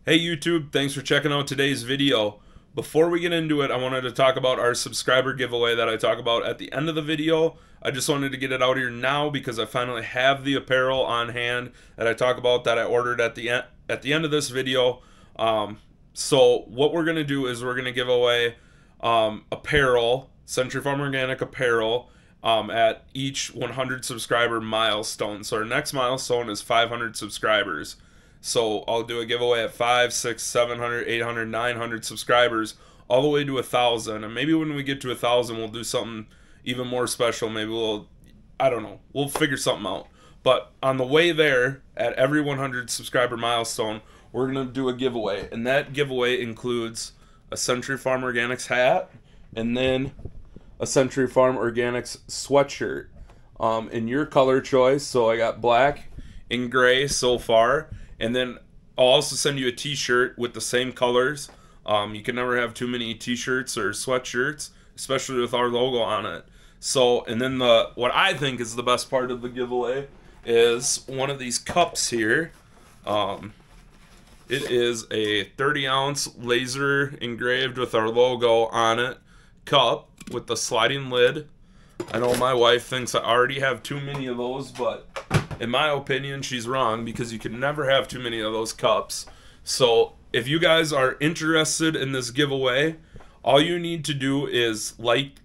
Hey YouTube, thanks for checking out today's video. Before we get into it, I wanted to talk about our subscriber giveaway that I talk about at the end of the video. I just wanted to get it out here now because I finally have the apparel on hand that I talk about that I ordered at the end of this video. So what we're going to do is we're going to give away apparel, Century Farm Organic apparel, at each 100 subscriber milestone. So our next milestone is 500 subscribers. So I'll do a giveaway at 500, 600, 700, 800, 900 subscribers, all the way to 1,000. And maybe when we get to 1,000, we'll do something even more special. Maybe I don't know, we'll figure something out. But on the way there, at every 100 subscriber milestone, we're going to do a giveaway. And that giveaway includes a Century Farm Organics hat and then a Century Farm Organics sweatshirt in your color choice. So I got black and gray so far. And then I'll also send you a t-shirt with the same colors. You can never have too many t-shirts or sweatshirts, especially with our logo on it. So, and then what I think is the best part of the giveaway is one of these cups here. It is a 30-ounce laser engraved with our logo on it cup with the sliding lid. I know my wife thinks I already have too many of those, but in my opinion, she's wrong because you can never have too many of those cups. So if you guys are interested in this giveaway, all you need to do is like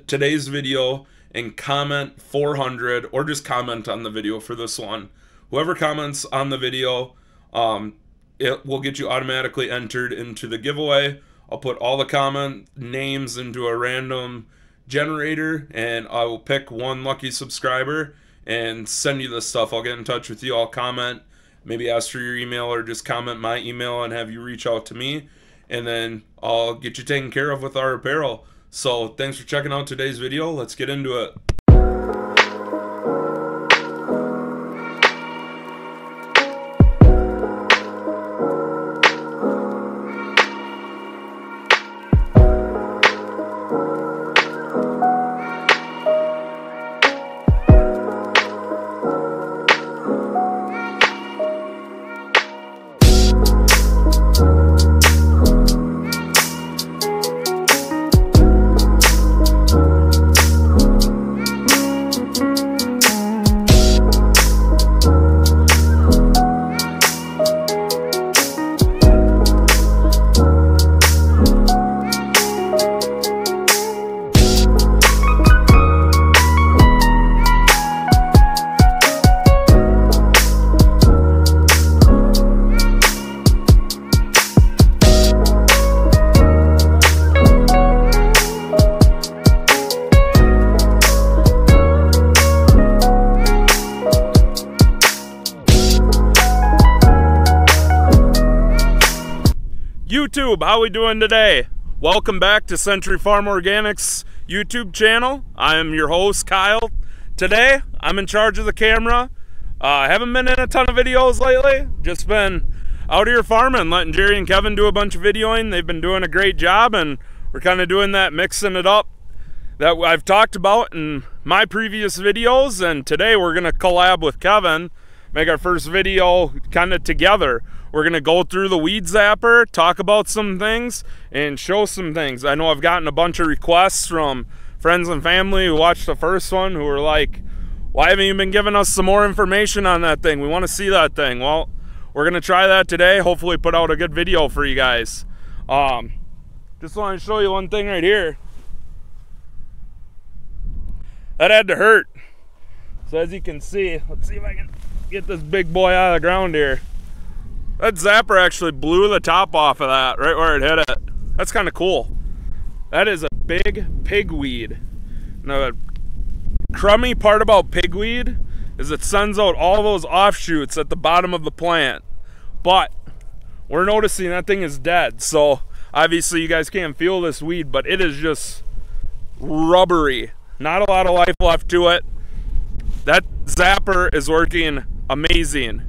today's video and comment 400, or just comment on the video for this one. Whoever comments on the video, it will get you automatically entered into the giveaway. I'll put all the comment names into a random generator, and I will pick one lucky subscriber and send you this stuff. I'll get in touch with you. I'll comment, maybe ask for your email, or just comment my email and have you reach out to me, and then I'll get you taken care of with our apparel. So thanks for checking out today's video. Let's get into it. YouTube, how we doing today? Welcome back to Century Farm Organics YouTube channel. I am your host, Kyle. Today, I'm in charge of the camera. I haven't been in a ton of videos lately. Just been out here farming, letting Jerry and Kevin do a bunch of videoing. They've been doing a great job, and we're kind of doing that, mixing it up that I've talked about in my previous videos. And today we're going to collab with Kevin, make our first video kind of together. We're going to go through the weed zapper, talk about some things, and show some things. I know I've gotten a bunch of requests from friends and family who watched the first one who were like, why haven't you been giving us some more information on that thing? We want to see that thing. Well, we're going to try that today. Hopefully put out a good video for you guys. Just want to show you one thing right here. That had to hurt. So as you can see, let's see if I can get this big boy out of the ground here. That zapper actually blew the top off of that right where it hit it. That's kind of cool. That is a big pigweed. Now, the crummy part about pigweed is it sends out all those offshoots at the bottom of the plant. But we're noticing that thing is dead. So obviously you guys can't feel this weed, but it is just rubbery. Not a lot of life left to it. That zapper is working amazing.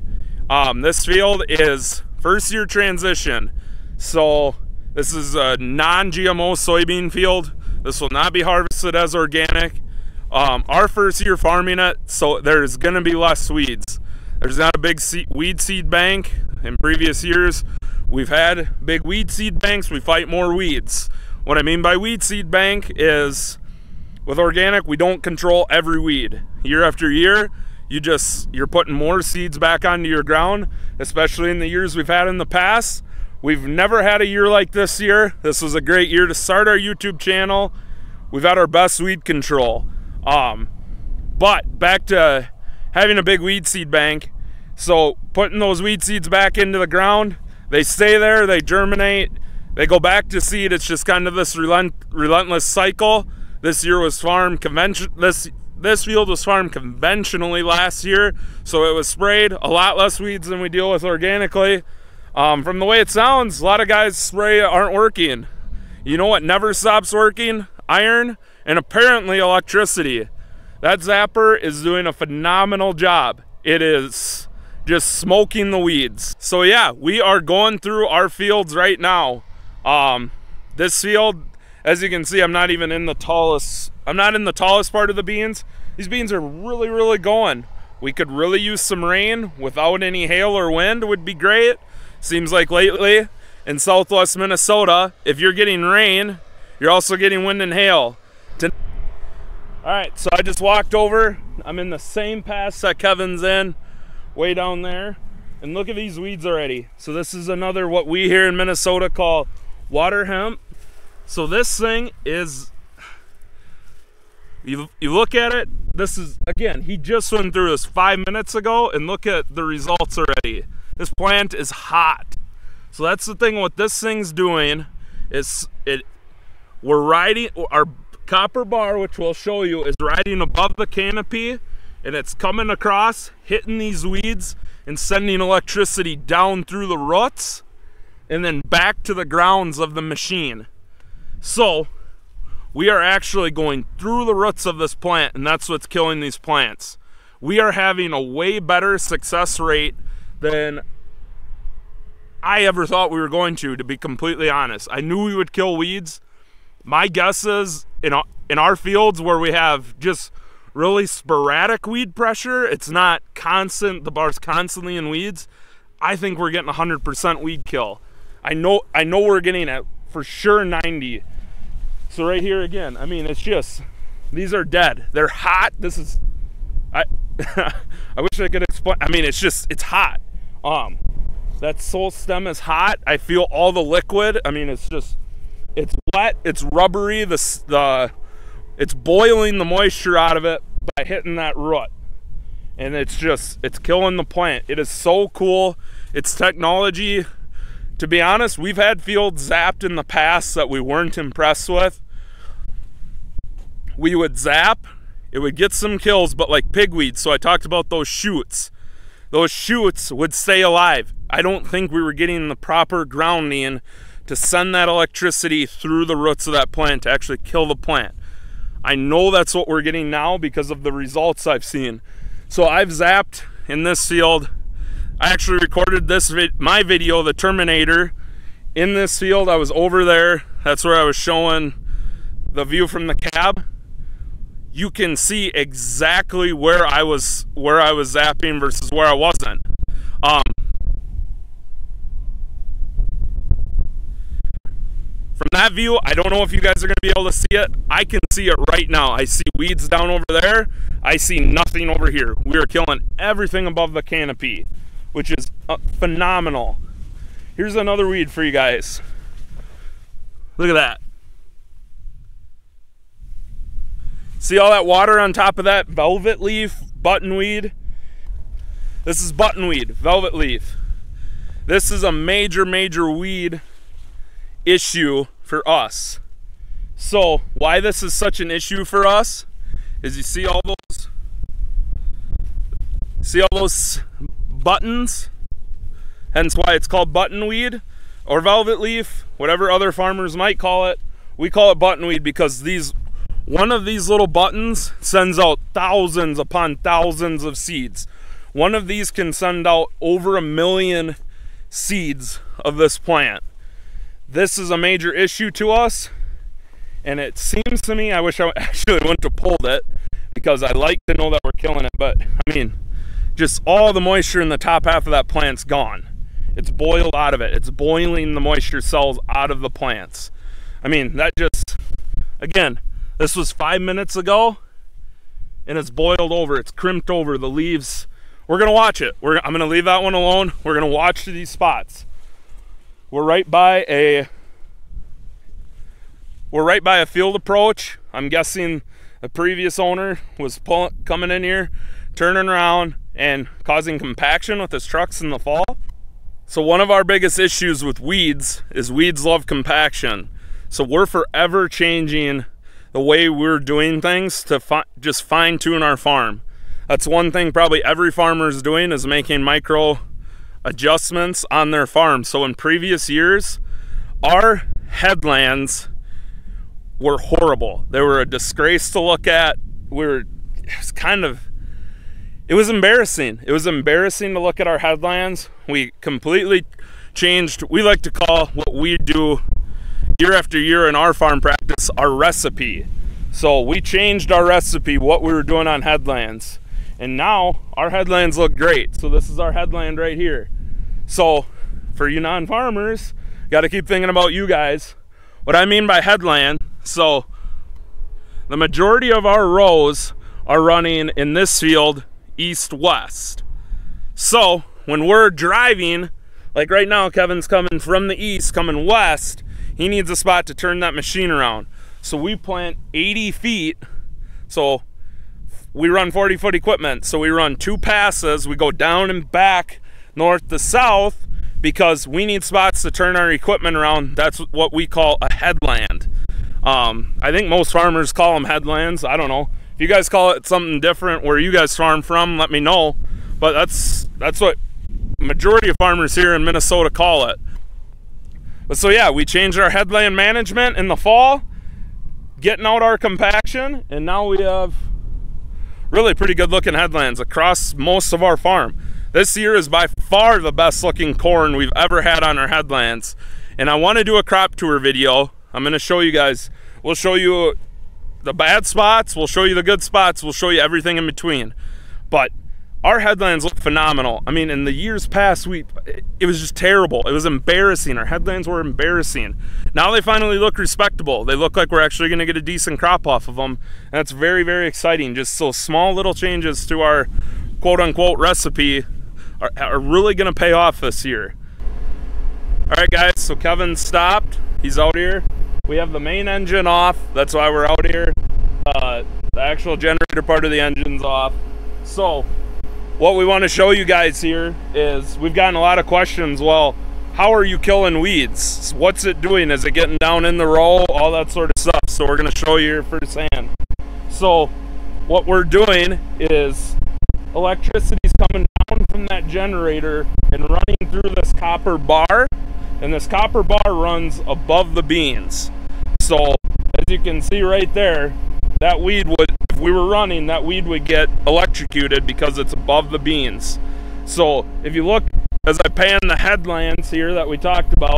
This field is first year transition, so this is a non-GMO soybean field. This will not be harvested as organic. Our first year farming it, so there's gonna be less weeds. There's not a big weed seed bank. In previous years We've had big weed seed banks, we fight more weeds. What I mean by weed seed bank is, with organic, we don't control every weed. Year after year, you're putting more seeds back onto your ground, especially in the years we've had in the past. We've never had a year like this year. This was a great year to start our YouTube channel. We've had our best weed control. But back to having a big weed seed bank. So putting those weed seeds back into the ground, they stay there, they germinate, they go back to seed. It's just kind of this relentless cycle. This year was farmed this field was farmed conventionally last year, so it was sprayed. A lot less weeds than we deal with organically. From the way it sounds, a lot of guys spray aren't working. You know what never stops working? Iron, and apparently electricity. That zapper is doing a phenomenal job. It is just smoking the weeds. So yeah, we are going through our fields right now. This field, as you can see, I'm not in the tallest part of the beans. These beans are really going. We could really use some rain without any hail or wind would be great. Seems like lately in southwest Minnesota, if you're getting rain, you're also getting wind and hail. All right, so I just walked over. I'm in the same pass that Kevin's in, way down there. And look at these weeds already. So this is another, what we here in Minnesota call water hemp. So this thing is, you look at it, this is, again, he just went through this 5 minutes ago, and look at the results already. This plant is hot. So that's the thing, what this thing's doing is we're riding, our copper bar, which we'll show you, is riding above the canopy, and it's coming across, hitting these weeds, and sending electricity down through the roots, and then back to the grounds of the machine. So we are actually going through the roots of this plant, and that's what's killing these plants. We are having a way better success rate than I ever thought we were going to be completely honest. I knew we would kill weeds. My guess is in our fields where we have just really sporadic weed pressure, it's not constant, the bar's constantly in weeds, I think we're getting 100% weed kill. I know we're getting at for sure 90. So right here again, I mean, it's just, these are dead. They're hot. This is, I wish I could explain. I mean, it's just, it's hot. That sole stem is hot. I feel all the liquid. I mean, it's just, it's wet, it's rubbery, it's boiling the moisture out of it by hitting that root. And it's just, it's killing the plant. It is so cool. It's technology. To be honest, we've had fields zapped in the past that we weren't impressed with. We would zap, it would get some kills, but like pigweed, so I talked about those shoots. Those shoots would stay alive. I don't think we were getting the proper grounding to send that electricity through the roots of that plant to actually kill the plant. I know that's what we're getting now because of the results I've seen. So I've zapped in this field. I actually recorded my video, the Terminator, in this field. I was over there. That's where I was showing the view from the cab. You can see exactly where I was zapping versus where I wasn't. From that view, I don't know if you guys are going to be able to see it. I can see it right now. I see weeds down over there. I see nothing over here. We are killing everything above the canopy, which is phenomenal. Here's another weed for you guys. Look at that. See all that water on top of that velvet leaf, buttonweed? This is buttonweed, velvet leaf. This is a major weed issue for us. So why this is such an issue for us is you see all those buttons, hence why it's called buttonweed or velvet leaf, whatever other farmers might call it. We call it buttonweed because one of these little buttons sends out thousands upon thousands of seeds. One of these can send out over 1 million seeds of this plant. This is a major issue to us, and it seems to me, I wish I actually wouldn't have pulled it because I like to know that we're killing it, but I mean, just all the moisture in the top half of that plant's gone. it's boiled out of it. It's boiling the moisture cells out of the plants. I mean, that just, again, this was 5 minutes ago, and it's boiled over. It's crimped over the leaves. We're gonna watch it. I'm gonna leave that one alone. We're gonna watch these spots. We're right by a field approach. I'm guessing the previous owner was coming in here, turning around and causing compaction with his trucks in the fall. So one of our biggest issues with weeds is weeds love compaction. So we're forever changing the way we're doing things to just fine tune our farm. That's one thing probably every farmer is doing, is making micro adjustments on their farm. So in previous years, our headlands were horrible. They were a disgrace to look at. It was embarrassing. It was embarrassing to look at our headlands. We completely changed, we like to call what we do year after year in our farm practice our recipe. So we changed our recipe, what we were doing on headlands. And now our headlands look great. So this is our headland right here. So for you non-farmers, got to keep thinking about you guys. What I mean by headland, so the majority of our rows are running in this field east-west. So when we're driving, like right now, Kevin's coming from the east, coming west, he needs a spot to turn that machine around. So we plant 80 feet. So we run 40-foot equipment. So we run 2 passes. We go down and back north to south because we need spots to turn our equipment around. That's what we call a headland. I think most farmers call them headlands. I don't know. If you guys call it something different where you guys farm from, let me know. But that's what majority of farmers here in Minnesota call it. But so yeah, we changed our headland management in the fall, getting out our compaction, and now we have really pretty good looking headlands across most of our farm. This year is by far the best looking corn we've ever had on our headlands. And I want to do a crop tour video. I'm going to show you guys, we'll show you the bad spots, we'll show you the good spots, we'll show you everything in between. But our headlands look phenomenal. I mean, in the years past, it was just terrible. It was embarrassing. Our headlands were embarrassing. Now they finally look respectable. They look like we're actually going to get a decent crop off of them. And that's very, very exciting. Just so small little changes to our quote-unquote recipe are really going to pay off this year. All right, guys, so Kevin stopped. He's out here. We have the main engine off. That's why we're out here. The actual generator part of the engine's off. So what we want to show you guys here is we've gotten a lot of questions. Well, how are you killing weeds? What's it doing? Is it getting down in the row? All that sort of stuff. So we're going to show you here firsthand. So what we're doing is electricity's coming down from that generator and running through this copper bar. And this copper bar runs above the beans. So as you can see right there, that weed would, if we were running, that weed would get electrocuted because it's above the beans. So if you look, as I pan the headlands here that we talked about,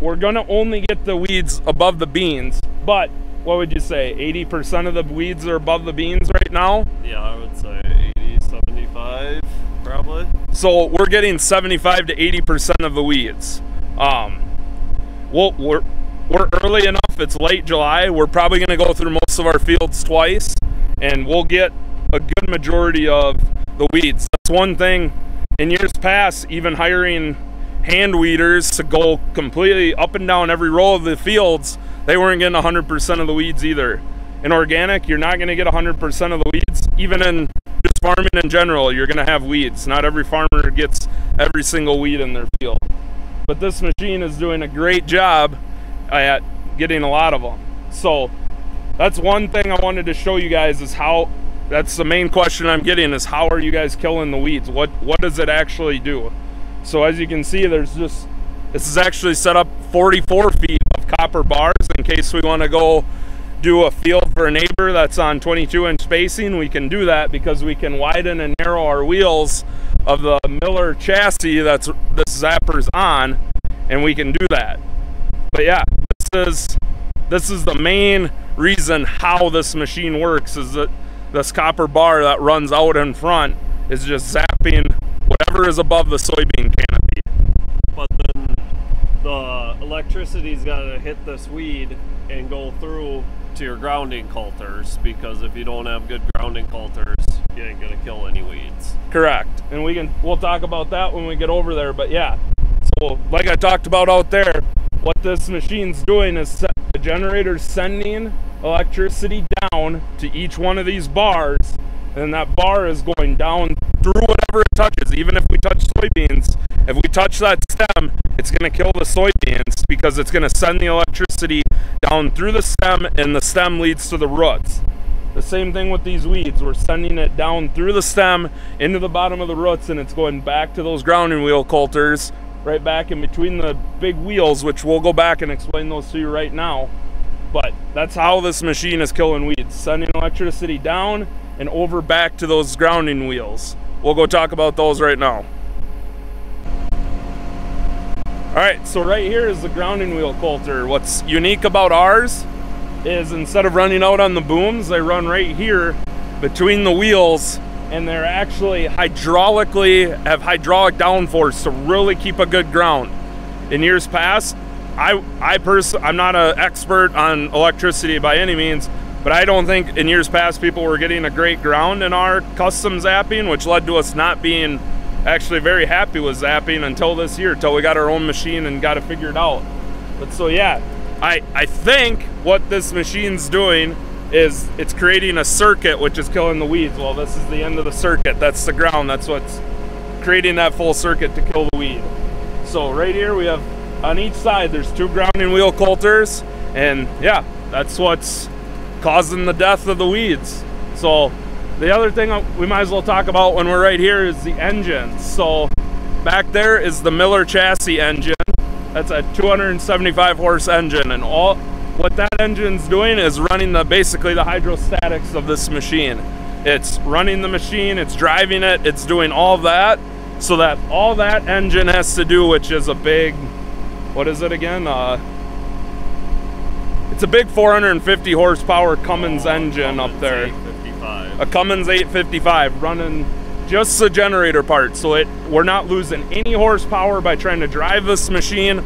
we're gonna only get the weeds above the beans, but what would you say, 80% of the weeds are above the beans right now? Yeah, I would say 80, 75 probably. So we're getting 75 to 80% of the weeds. We're early enough, it's late July, we're probably going to go through most of our fields twice, and we'll get a good majority of the weeds. That's one thing, in years past, even hiring hand weeders to go completely up and down every row of the fields, they weren't getting 100% of the weeds either. In organic, you're not going to get 100% of the weeds. Even in just farming in general, you're going to have weeds. Not every farmer gets every single weed in their field. But this machine is doing a great job at getting a lot of them. So that's one thing I wanted to show you guys, is how, that's the main question I'm getting, is how are you guys killing the weeds? What does it actually do? So as you can see, there's just, this is actually set up 44 feet of copper bars in case we want to go do a field for a neighbor that's on 22-inch spacing. We can do that because we can widen and narrow our wheels of the Miller chassis that's this zapper's on, and we can do that. But yeah, this is the main reason how this machine works, is that this copper bar that runs out in front is just zapping whatever whatever is above the soybean canopy. But then the electricity's got to hit this weed and go through to your grounding coulters, because if you don't have good grounding coulters, you ain't gonna kill any weeds. Correct. And we'll talk about that when we get over there. But yeah, so like I talked about out there, what this machine's doing is the generator's sending electricity down to each one of these bars, and that bar is going down through whatever it touches. Even if we touch soybeans, if we touch that stem, it's going to kill the soybeans, because it's going to send the electricity down through the stem, and the stem leads to the roots. The same thing with these weeds. We're sending it down through the stem into the bottom of the roots, and it's going back to those grounding wheel coulters right back in between the big wheels, which we'll go back and explain those to you right now. But that's how this machine is killing weeds, sending electricity down and over back to those grounding wheels. We'll go talk about those right now. Alright, so right here is the grounding wheel coulter. What's unique about ours is instead of running out on the booms, they run right here between the wheels, and they're actually hydraulically, have hydraulic downforce to really keep a good ground. In years past, I'm not an expert on electricity by any means, but I don't think in years past people were getting a great ground in our custom zapping, which led to us not being actually very happy with zapping until this year, until we got our own machine and got it figured out. But so yeah, I think what this machine's doing is it's creating a circuit which is killing the weeds. Well, this is the end of the circuit. That's the ground. That's what's creating that full circuit to kill the weed. So right here we have, on each side, there's 2 grounding wheel coulters, and yeah, that's what's causing the death of the weeds. So the other thing we might as well talk about when we're right here is the engine. So back there is the Miller chassis engine. That's a 275 horse engine, and all what that engine's doing is running basically the hydrostatics of this machine. It's running the machine, it's driving it, it's doing all that, so that all that engine has to do, which is a big, what is it again? It's a big 450 horsepower Cummins engine up there. 855. A Cummins 855 running just the generator part, so we're not losing any horsepower by trying to drive this machine.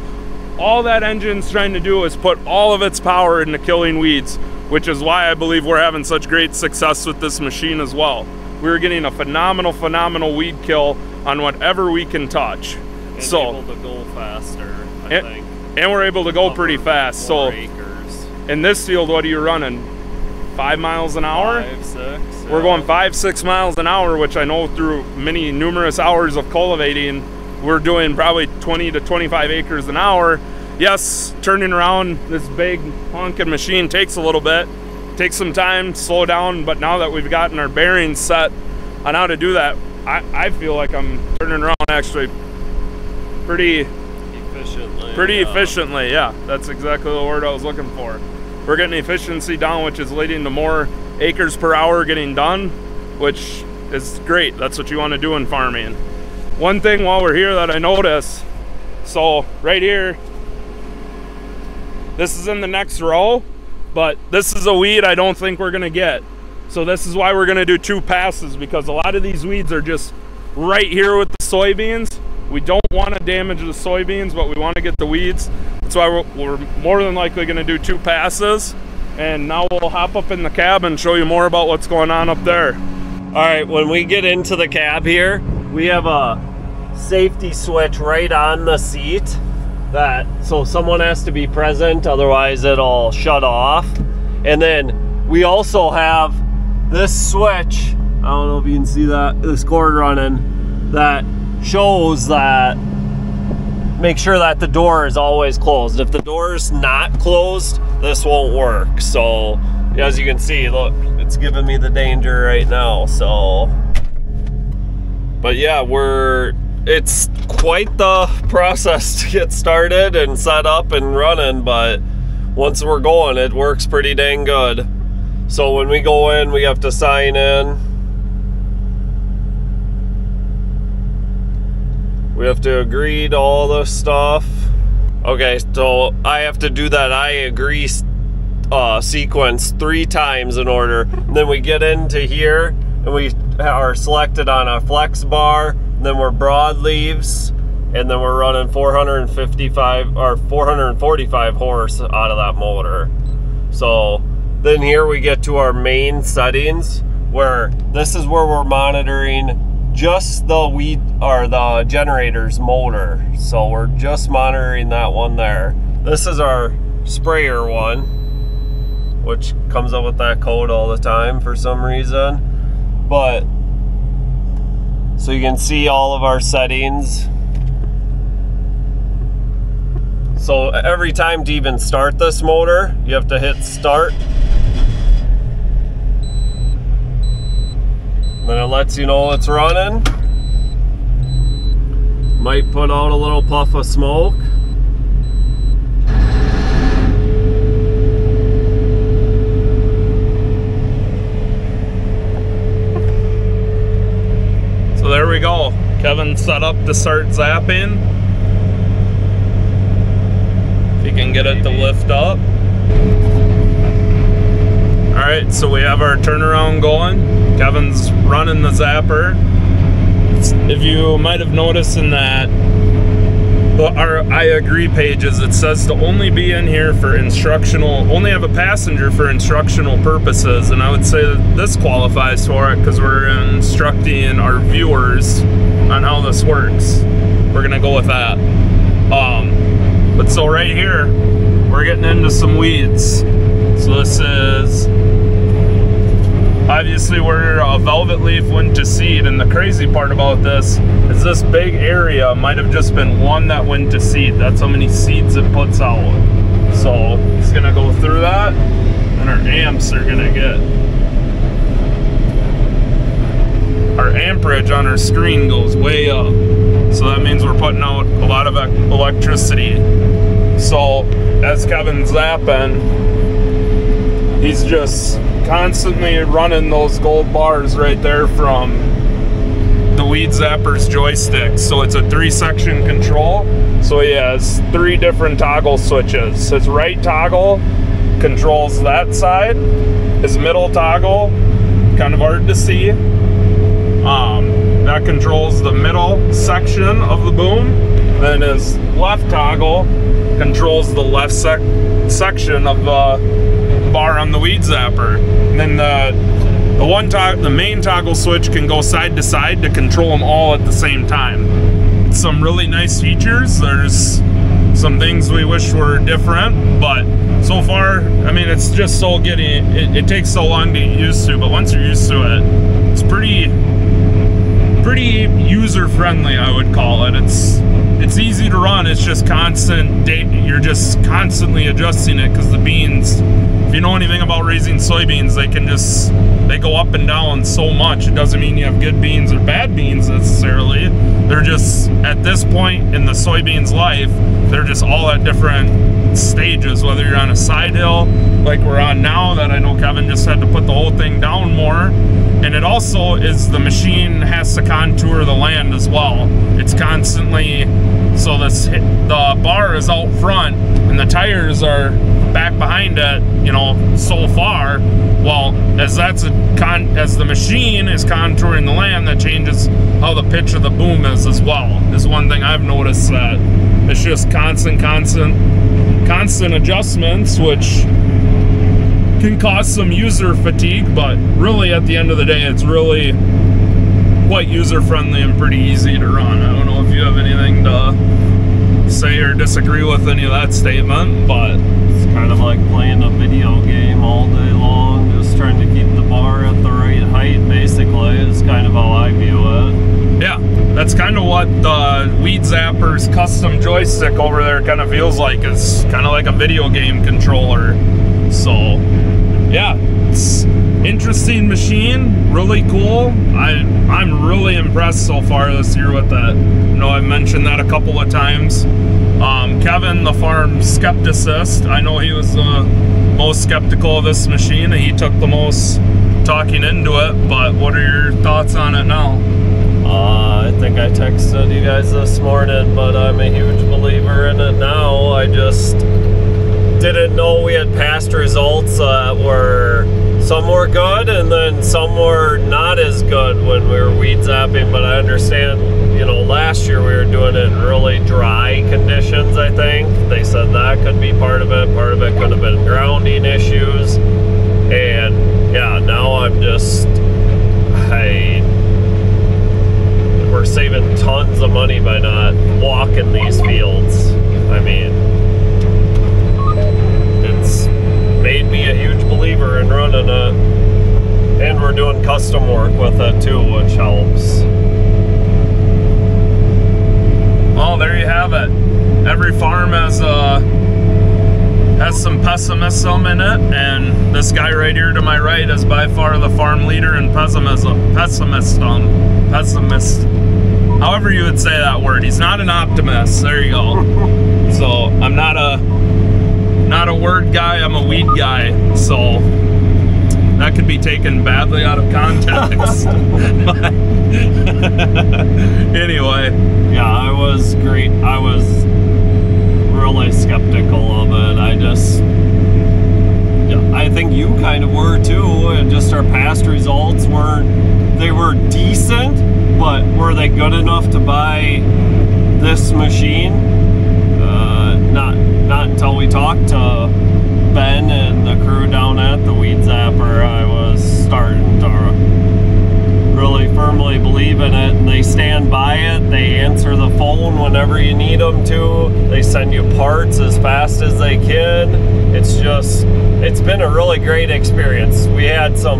All that engine's trying to do is put all of its power into killing weeds, which is why I believe we're having such great success with this machine as well. We're getting a phenomenal weed kill on whatever we can touch. And so able to go faster, I think. And we're able to go pretty fast. So acres. In this field, what are you running? 5 miles an hour? 5, 6. Yeah. We're going 5-6 miles an hour, which I know through numerous hours of cultivating, we're doing probably 20 to 25 acres an hour. Yes, turning around this big honking machine takes a little bit, takes some time, slow down, but now that we've gotten our bearings set on how to do that, I feel like I'm turning around actually pretty efficiently. Yeah, that's exactly the word I was looking for. We're getting efficiency down, which is leading to more acres per hour getting done, which is great. That's what you want to do in farming. One thing while we're here that I noticed, so right here, this is in the next row, but this is a weed I don't think we're gonna get. So this is why we're gonna do 2 passes, because a lot of these weeds are just right here with the soybeans. We don't want to damage the soybeans, but we want to get the weeds. That's why we're more than likely gonna do 2 passes. And now we'll hop up in the cab and show you more about what's going on up there. All right, when we get into the cab here, we have a safety switch right on the seat, so someone has to be present, otherwise it'll shut off. And then we also have this switch, I don't know if you can see that, this cord running, that shows that, make sure that the door is always closed. If the door is not closed, this won't work. So as you can see, look, it's giving me the danger right now. So, but yeah, it's quite the process to get started and set up and running, but once we're going, it works pretty dang good. So when we go in, we have to sign in. We have to agree to all this stuff. Okay, so I have to do that I agree sequence 3 times in order. And then we get into here and we are selected on a flex bar, then we're broadleaves, and then we're running 455 or 445 horse out of that motor. So then here we get to our main settings, where this is where we're monitoring just the weed or the generator's motor. So we're just monitoring that one there. This is our sprayer one, which comes up with that code all the time for some reason. But so you can see all of our settings. So every time to even start this motor, you have to hit start. Then it lets you know it's running. Might put out a little puff of smoke. So there we go. Kevin set up to start zapping. If you can get it to lift up. Alright, so we have our turnaround going. Kevin's running the zapper. If you might have noticed in that our I agree pages, it says to only be in here for instructional, only have a passenger for instructional purposes, and I would say that this qualifies for it because we're instructing our viewers on how this works. We're gonna go with that. But so right here, we're getting into some weeds. So this is, obviously we're a velvet leaf went to seed, and the crazy part about this is this big area might have just been one that went to seed. That's how many seeds it puts out. So it's gonna go through that, and our amps are gonna get, our amperage on our screen goes way up. So that means we're putting out a lot of electricity. So as Kevin's zapping, he's just constantly running those gold bars right there from the Weed Zapper's joystick. So it's a 3-section control. So he has 3 different toggle switches. His right toggle controls that side. His middle toggle, kind of hard to see, that controls the middle section of the boom. Then his left toggle controls the left section of the bar on the Weed Zapper. And then the main toggle switch can go side to side to control them all at the same time. It's some really nice features. There's some things we wish were different, but so far, I mean, it's just so getting, it takes so long to get used to, but once you're used to it, it's pretty user-friendly, I would call it. It's easy to run. It's just constant, you're just constantly adjusting it, because the beans, if you know anything about raising soybeans, they go up and down so much. It doesn't mean you have good beans or bad beans necessarily. They're just, at this point in the soybeans life, they're just all at different stages, whether you're on a side hill like we're on now, that I know Kevin just had to put the whole thing down more. And it also is, the machine has to contour the land as well. It's constantly, so the bar is out front and the tires are back behind it, you know, so far. Well, as the machine is contouring the land, that changes how the pitch of the boom is as well. Is one thing I've noticed, that it's just constant adjustments, which can cause some user fatigue, but really at the end of the day, it's really quite user-friendly and pretty easy to run. I don't know if you have anything to say or disagree with any of that statement, but it's kind of like playing a video game all day long, just trying to keep the bar at the right height, basically, is kind of how I view it. Yeah, that's kind of what the Weed Zapper's custom joystick over there kind of feels like. It's kind of like a video game controller. So yeah, it's interesting machine, really cool. I'm really impressed so far this year with that. You know, I've mentioned that a couple of times. Kevin, the farm skepticist, I know he was the most skeptical of this machine, and he took the most talking into it. But what are your thoughts on it now? I think I texted you guys this morning, but I'm a huge believer in it now. I just didn't know we had past results that were, some were good and then some were not as good when we were weed zapping, but I understand, you know, last year we were doing it in really dry conditions, I think. They said that could be part of it. Part of it could have been grounding issues. And yeah, now we're saving tons of money by not walking these fields. I mean, it's made me a huge believer in running it. And we're doing custom work with it too, which helps. Well, there you have it. Every farm has some pessimism in it, and this guy right here to my right is by far the farm leader in pessimist. However you would say that word. He's not an optimist. There you go. So I'm not a word guy. I'm a weed guy. So that could be taken badly out of context. Anyway. Yeah, I was great. I was really skeptical of it. I think you kind of were too, and just our past results they were decent, but were they good enough to buy this machine? Not until we talked to Ben and the crew down at the Weed Zapper. I was starting to really firmly believe in it, and they stand by it. They answer the phone whenever you need them to. They send you parts as fast as they can. It's been a really great experience. We had a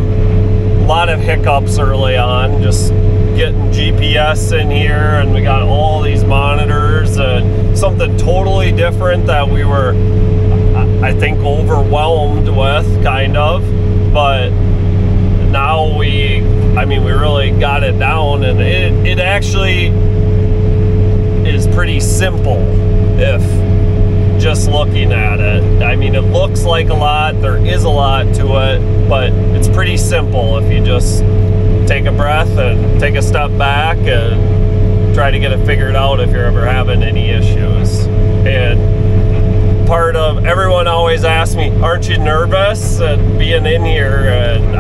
lot of hiccups early on, just getting GPS in here, and we got all these monitors and something totally different that we were, I think, overwhelmed with, kind of. But now we really got it down, and it actually is pretty simple if just looking at it. I mean, it looks like a lot, there is a lot to it, but it's pretty simple if you just take a breath and take a step back and try to get it figured out if you're ever having any issues. And part of everyone always asks me, aren't you nervous at being in here? And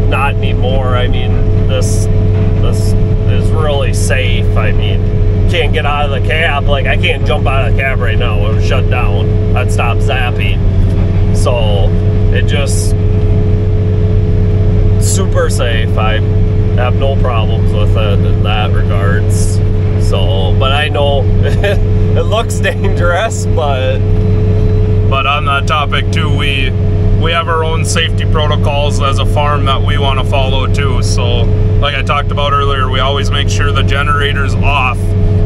not anymore. I mean, this is really safe. I mean, can't get out of the cab. Like, I can't jump out of the cab right now. It would shut down. I'd stop zapping. So it just super safe. I have no problems with it in that regards. So, but I know it looks dangerous, but on that topic too, we have our own safety protocols as a farm that we want to follow too. So like I talked about earlier, we always make sure the generator's off.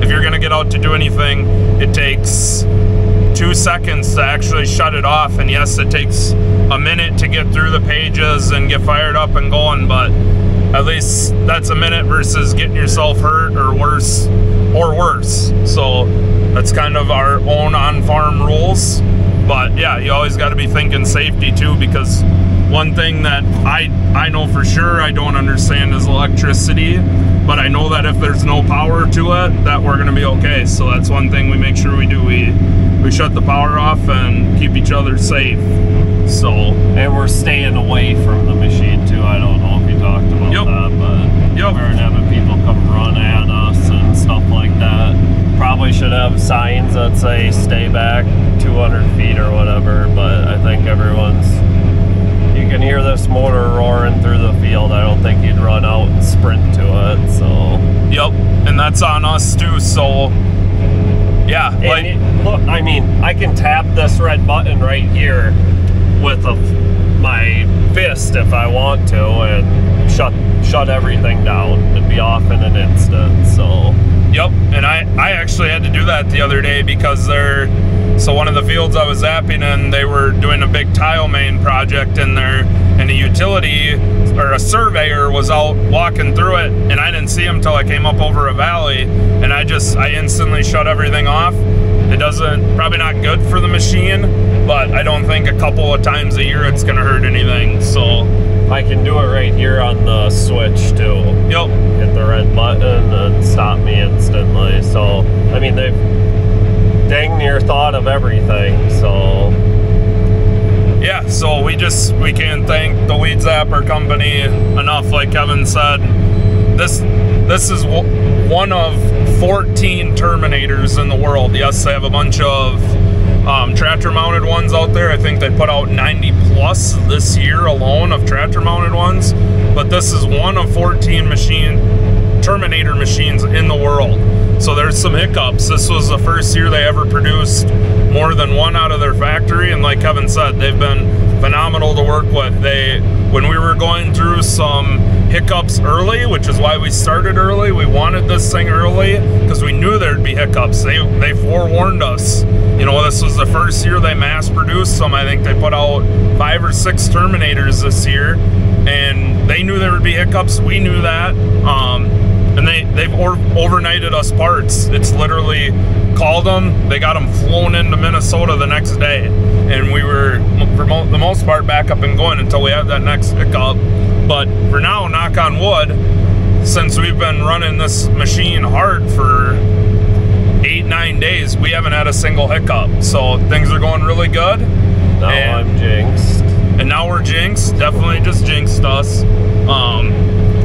If you're gonna get out to do anything, it takes 2 seconds to actually shut it off, and yes, it takes a minute to get through the pages and get fired up and going, but at least that's a minute versus getting yourself hurt or worse. So that's kind of our own on-farm rules. But yeah, you always got to be thinking safety too, because one thing that I know for sure I don't understand is electricity, but I know that if there's no power to it, that we're gonna be okay. So that's one thing we make sure we do. We shut the power off and keep each other safe. So, and we're staying away from the machine too. I don't know if you talked about that, but we aren't having people come run at us and stuff like that. Probably should have signs that say stay back 200 feet or whatever, but I think you can hear this motor roaring through the field. I don't think you'd run out and sprint to it, so. Yep, and that's on us too, so yeah. Look, I mean, I can tap this red button right here with my fist if I want to, and shut everything down and be off in an instant, so. Yep, and I actually had to do that the other day because so one of the fields I was zapping in, they were doing a big tile main project in there, and a utility or a surveyor was out walking through it, and I didn't see him till I came up over a valley, and I instantly shut everything off. It probably not good for the machine, but I don't think a couple of times a year it's gonna hurt anything, so. I can do it right here on the switch too. Yep. Hit the red button and stop me instantly. So, I mean, they've dang near thought of everything, so. Yeah, so we can't thank the Weed Zapper company enough. Like Kevin said, this is one of 14 Terminators in the world. Yes, they have a bunch of tractor mounted ones out there. I think they put out 90 plus this year alone of tractor mounted ones, but this is one of 14 Terminator machines in the world. So there's some hiccups. This was the first year they ever produced more than one out of their factory, and like Kevin said, they've been phenomenal to work with. When we were going through some hiccups early, which is why we started early, we wanted this thing early because we knew there'd be hiccups. They forewarned us. You know, this was the first year they mass produced them. I think they put out 5 or 6 Terminators this year, and they knew there would be hiccups. We knew that. And they've overnighted us parts. It's literally called them, they got them flown into Minnesota the next day, and we were for the most part back up and going until we had that next hiccup. But for now, knock on wood, since we've been running this machine hard for 8-9 days, we haven't had a single hiccup. So things are going really good. Now I'm jinxed. And now we're jinxed. Definitely just jinxed us.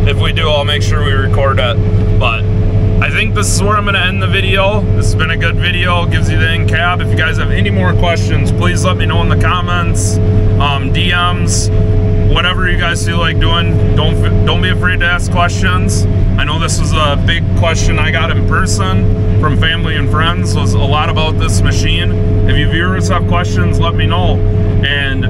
If we do, I'll make sure we record it. But I think this is where I'm going to end the video. This has been a good video. Gives you the in cab. If you guys have any more questions, please let me know in the comments, DMs, whatever you guys feel like doing. Don't be afraid to ask questions. I know this was a big question I got in person from family and friends, was a lot about this machine. If you viewers have questions, let me know. And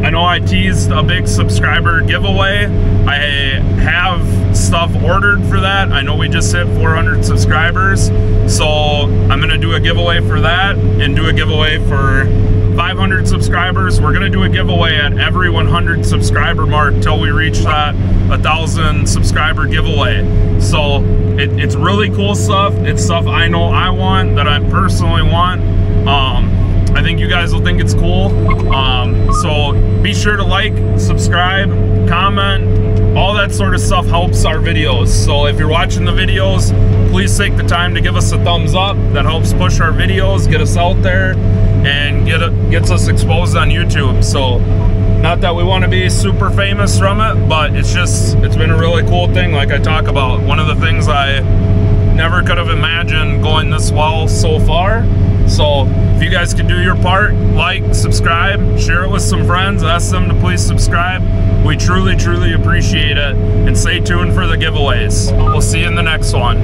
I know I teased a big subscriber giveaway. I have stuff ordered for that. I know we just hit 400 subscribers, so I'm gonna do a giveaway for that and do a giveaway for 500 subscribers. We're gonna do a giveaway at every 100 subscriber mark till we reach that 1,000 subscriber giveaway. So it's really cool stuff. It's stuff I know I want, that I personally want. I think you guys will think it's cool. So be sure to like, subscribe, comment. All that sort of stuff helps our videos. So if you're watching the videos, please take the time to give us a thumbs up. That helps push our videos, get us out there, and gets us exposed on YouTube. So not that we want to be super famous from it, but it's been a really cool thing. Like I talk about, one of the things I never could have imagined going this well so far. So if you guys can do your part, like, subscribe, share it with some friends, ask them to please subscribe. We truly, truly appreciate it. And stay tuned for the giveaways. We'll see you in the next one.